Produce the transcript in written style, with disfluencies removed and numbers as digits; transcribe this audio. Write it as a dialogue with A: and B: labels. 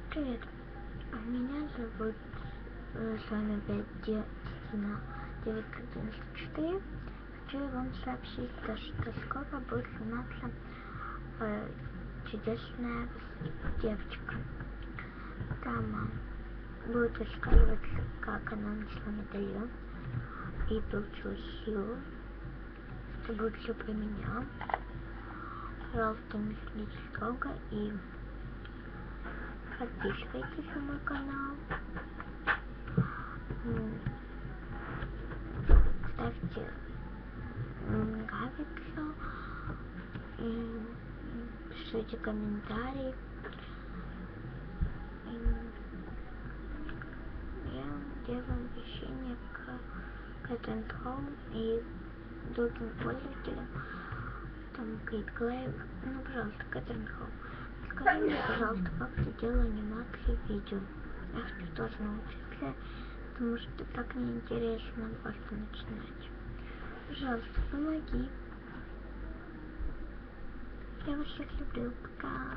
A: Привет, меня зовут с вами опять Дина 994. Хочу вам сообщить, что скоро будет сниматься чудесная девочка. Там будет рассказывать, как она нашла медальон и получила силу. Это будет все про меня. Пожалуйста, не следите строго и подписывайтесь на мой канал. Ставьте нравится, пишите комментарии. Я делаю обращение к Кэтрин и другим пользователям, там Кейт Клейв. Ну, пожалуйста, Кэтрин, скажи мне, пожалуйста, как ты делала анимации видео. Я хочу тоже научиться, потому что так неинтересно просто начинать. Пожалуйста, помоги. Я вас всех люблю. Пока.